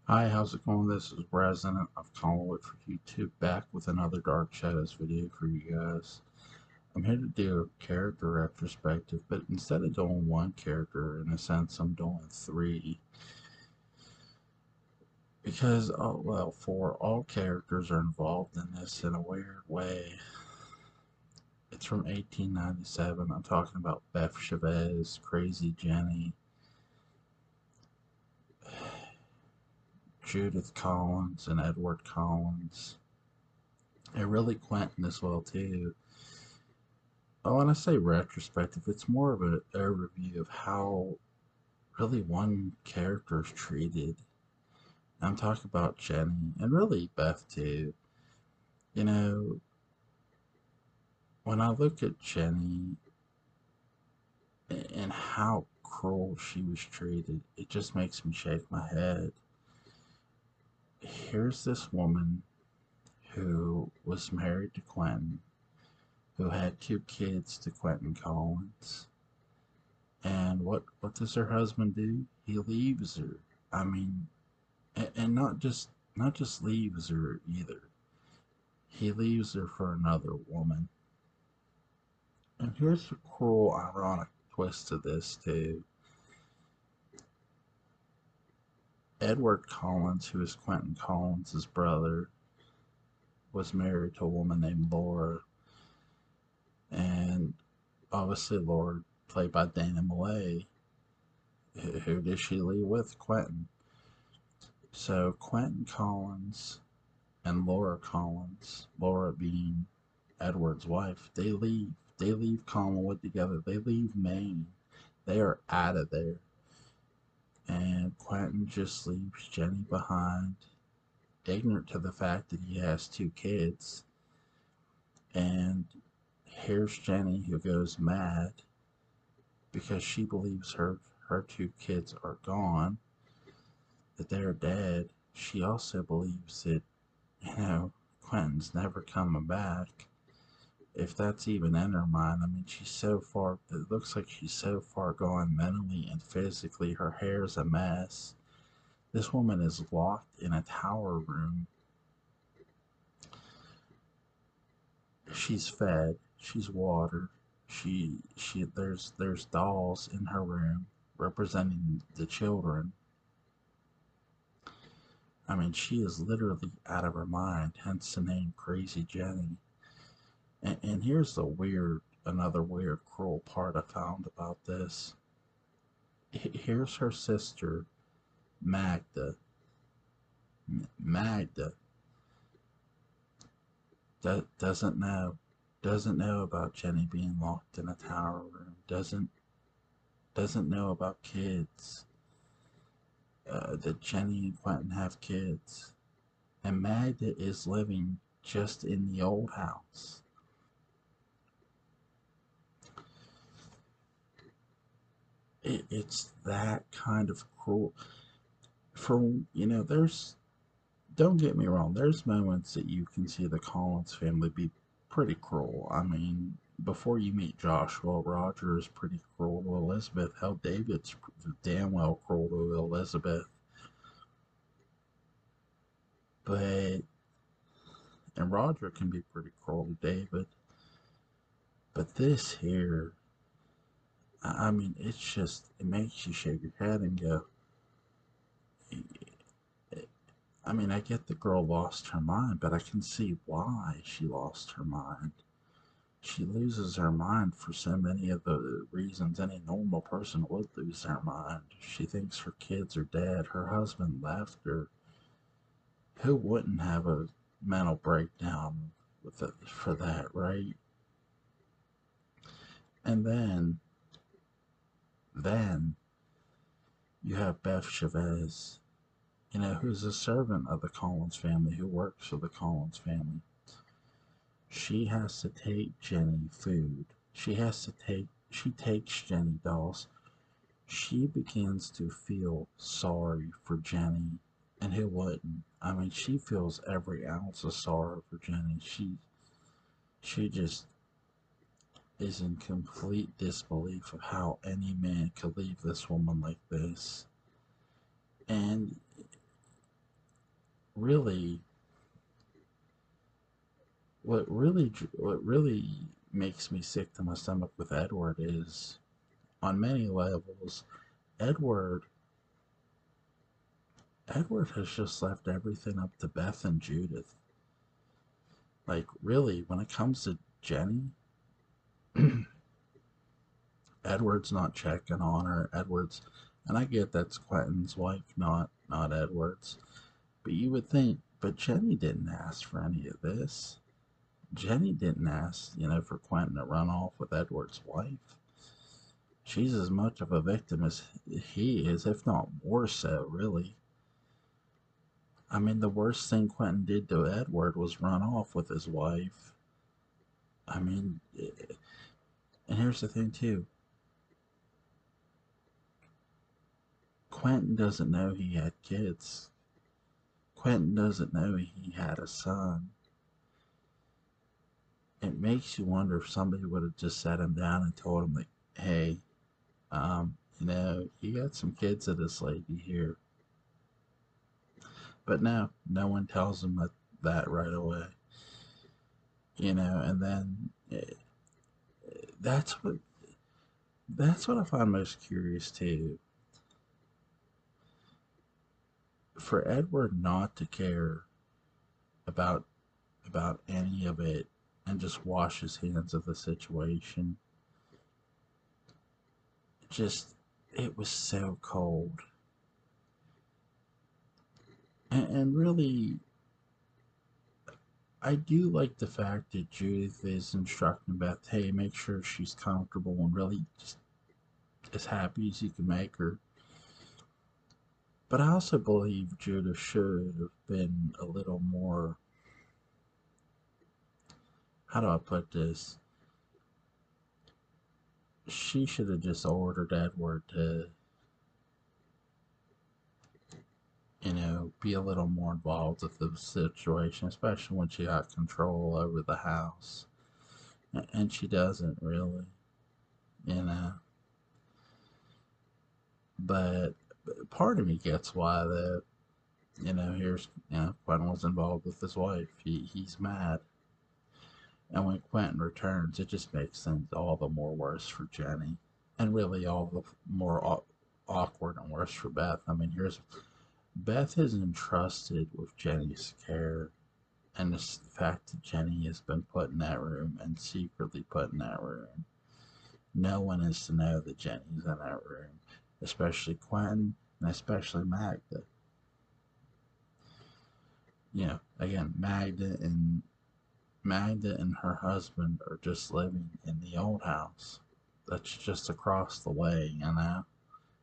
Hi, how's it going? This is Resident of Collinwood for YouTube, back with another Dark Shadows video for you guys. I'm here to do a character retrospective, but instead of doing one character, in a sense, I'm doing three. Because, oh, well, all characters are involved in this in a weird way. It's from 1897. I'm talking about Beth Chavez, Crazy Jenny, Judith Collins, and Edward Collins. And really Quentin as well, too. Oh, when I say retrospective, it's more of an overview of how really one character is treated. I'm talking about Jenny and really Beth too. You know, when I look at Jenny and how cruel she was treated, it just makes me shake my head. Here's this woman who was married to Quentin, who had two kids to Quentin Collins. And what does her husband do? He leaves her. I mean, and not just leaves her either. He leaves her for another woman. And here's the cruel, ironic twist to this too. Edward Collins, who is Quentin Collins' brother, was married to a woman named Laura, and obviously Laura, played by Dana Malay, who did she leave with? Quentin. So Quentin Collins and Laura Collins, Laura being Edward's wife, they leave. They leave Collinwood together. They leave Maine. They are out of there. And Quentin just leaves Jenny behind, ignorant to the fact that he has two kids. And here's Jenny, who goes mad because she believes her two kids are gone, that they're dead. She also believes that, Quentin's never coming back, if that's even in her mind. I mean, she's so far, it looks like she's so far gone mentally and physically. Her hair's a mess. This woman is locked in a tower room. She's fed, she's watered. There's dolls in her room representing the children. I mean, she is literally out of her mind, hence the name Crazy Jenny. And here's another weird, cruel part I found about this. Here's her sister, Magda. Magda doesn't know about Jenny being locked in a tower room. Doesn't know about kids. That Jenny and Quentin have kids, and Magda is living just in the old house. It's that kind of cruel. There's, don't get me wrong, there's moments that you can see the Collins family be pretty cruel. I mean, before you meet Joshua, Roger is pretty cruel to Elizabeth. Hell, David's damn well cruel to Elizabeth. But, and Roger can be pretty cruel to David. But this here, I mean, it makes you shake your head and go, I mean, I get the girl lost her mind, but I can see why she lost her mind. She loses her mind for so many of the reasons any normal person would lose their mind. She thinks her kids are dead. Her husband left her. Who wouldn't have a mental breakdown for that, right? And then you have Beth Chavez, who's a servant of the Collins family, who works for the Collins family. She has to take Jenny food. She takes Jenny dolls. She begins to feel sorry for Jenny. And who wouldn't? I mean, she feels every ounce of sorrow for Jenny. She just is in complete disbelief of how any man could leave this woman like this. And really, what really makes me sick to my stomach with Edward is, on many levels, Edward Edward has just left everything up to Beth and Judith. Like, really, when it comes to Jenny, Edward's not checking on her. Edward's, and I get that's Quentin's wife, not Edward's. But you would think, but Jenny didn't ask for any of this. Jenny didn't ask, for Quentin to run off with Edward's wife. She's as much of a victim as he is, if not more so, really. I mean, the worst thing Quentin did to Edward was run off with his wife. I mean, and here's the thing, too. Quentin doesn't know he had kids. Quentin doesn't know he had a son. It makes you wonder if somebody would have just sat him down and told him, like, hey, you got some kids of this lady here. But no one tells him that right away. And then that's what I find most curious too. For Edward not to care about any of it and just wash his hands of the situation, it was so cold. And really, I do like the fact that Judith is instructing Beth, hey, make sure she's comfortable and really just as happy as you can make her. But I also believe Judith should have been a little more, how do I put this? She should have just ordered Edward to, be a little more involved with the situation, especially when she got control over the house. And she doesn't really, you know. But part of me gets why, though. Here's, Quentin was involved with his wife. He's mad. And when Quentin returns, it just makes things all the more worse for Jenny. And really all the more awkward and worse for Beth. I mean, Beth is entrusted with Jenny's care. And the fact that Jenny has been put in that room and secretly put in that room. No one is to know that Jenny's in that room. Especially Quentin and especially Magda. Again, Magda and her husband are just living in the old house that's just across the way.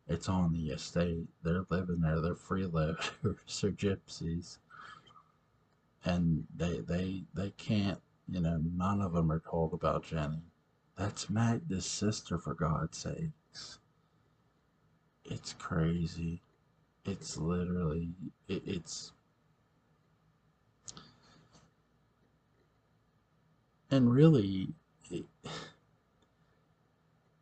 It's on the estate. They're living there. They're freeloaders. They're gypsies. And they can't, none of them are told about Jenny. That's Magda's sister, for God's sakes. It's crazy. It's literally, it's, and really,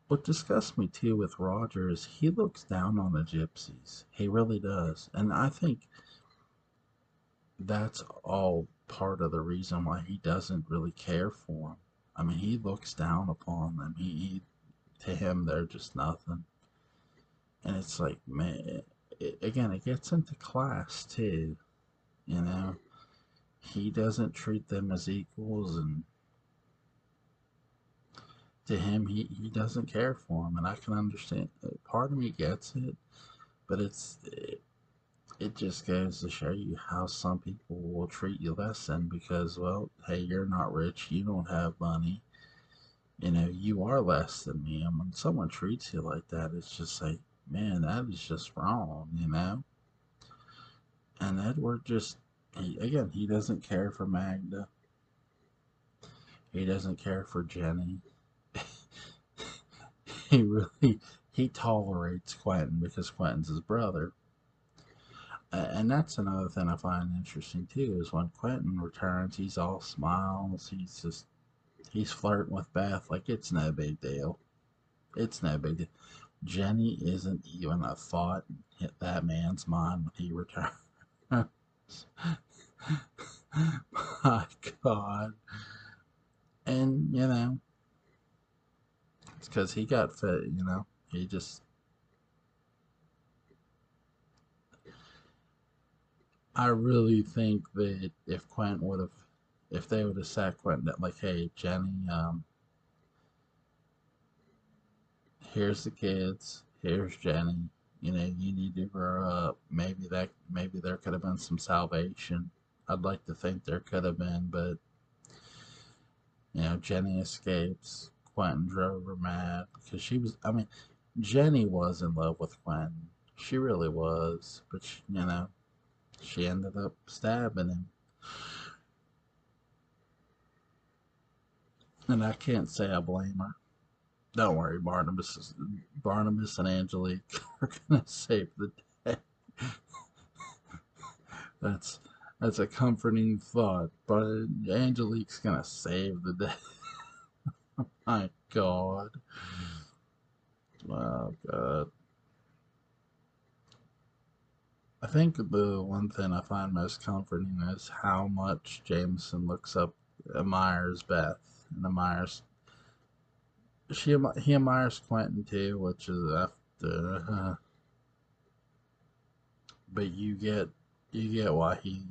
what disgusts me too with Roger is he looks down on the gypsies. He really does. And I think that's all part of the reason why he doesn't really care for them. I mean, he looks down upon them. To him, they're just nothing. And it's like, man, again, it gets into class too. He doesn't treat them as equals, and to him, he doesn't care for them. And I can understand. Part of me gets it, but it just goes to show you how some people will treat you less than because, well, hey, you're not rich, you don't have money, you are less than me. And when someone treats you like that, it's just like, man, that is just wrong. And Edward he doesn't care for Magda. He doesn't care for Jenny. He tolerates Quentin because Quentin's his brother. And that's another thing I find interesting too, is when Quentin returns, he's all smiles. He's flirting with Beth like it's no big deal. It's no big deal. Jenny isn't even a thought hit that man's mind when he returned. My God. And, it's because he got fit, He just, I really think that if Quentin would have, if they would have sat Quentin down, like, hey, Jenny, here's the kids, here's Jenny, you need to grow up. Maybe there could have been some salvation. I'd like to think there could have been, but, Jenny escapes. Quentin drove her mad because Jenny was in love with Quentin. She really was, but she ended up stabbing him. And I can't say I blame her. Don't worry, Barnabas and Angelique are gonna save the day. That's that's a comforting thought. But Angelique's gonna save the day. My God. Oh God. I think the one thing I find most comforting is how much Jameson admires Beth, and he admires Quentin too, which is after, but you get why he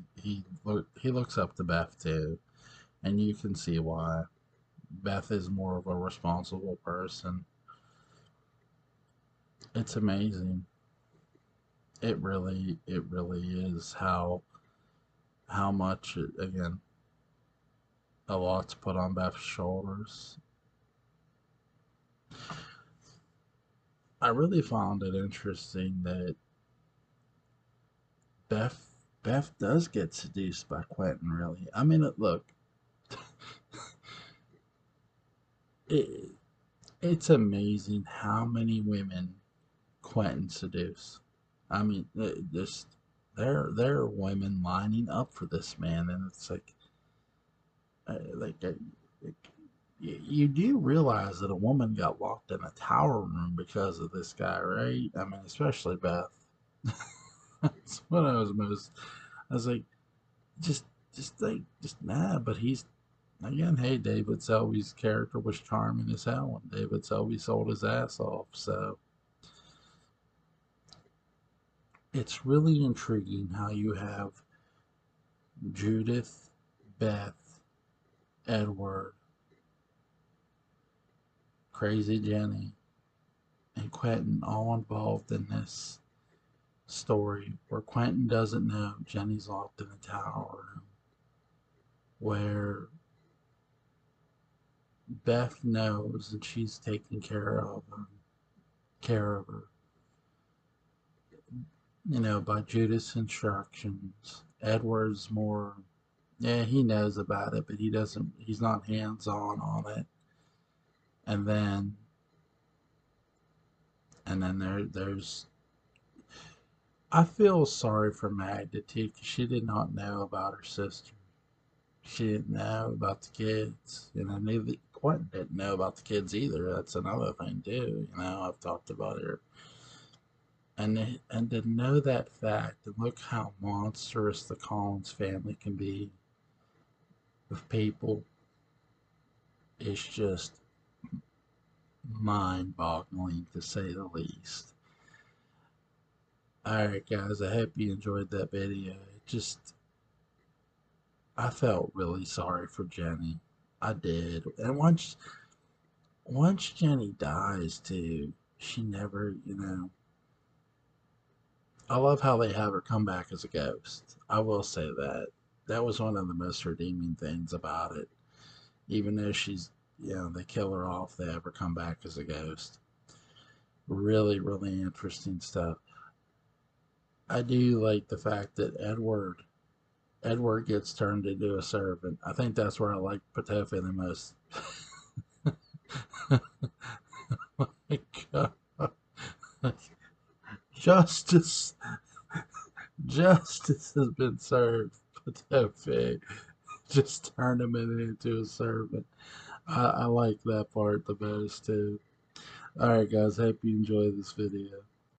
looks up to Beth too, and you can see why. Beth is more of a responsible person. It's amazing. It really is how much again, a lot's put on Beth's shoulders. I really found it interesting that Beth does get seduced by Quentin. Really, I mean, look, it, it's amazing how many women Quentin seduce. I mean, there are women lining up for this man, and it's like you do realize that a woman got locked in a tower room because of this guy, right? I mean, especially Beth. That's what I was most. I was like, just, just nah. But he's again. Hey, David Selby's character was charming as hell, and David Selby sold his ass off. So it's really intriguing how you have Judith, Beth, Edward, Crazy Jenny, and Quentin all involved in this story where Quentin doesn't know Jenny's locked in a tower room, where Beth knows and she's taking care of her, by Judith's instructions. Edward's more, yeah, he knows about it, but he's not hands on it. And then, there's, I feel sorry for Magda too, because she did not know about her sister. She didn't know about the kids. Neither Quentin didn't know about the kids either. That's another thing too. I've talked about her, and to know that fact, and look how monstrous the Collins family can be with people, is just mind-boggling to say the least. All right, guys. I hope you enjoyed that video. I felt really sorry for Jenny. I did. And once Jenny dies too, she never, I love how they have her come back as a ghost. I will say that. That was one of the most redeeming things about it. Even though they kill her off, they have her come back as a ghost. Really, really interesting stuff. I do like the fact that Edward gets turned into a servant. I think that's where I like Patofi the most. Oh my God. Justice, justice has been served. Patofi just turned him into a servant. I like that part the most too. Alright guys, hope you enjoy this video.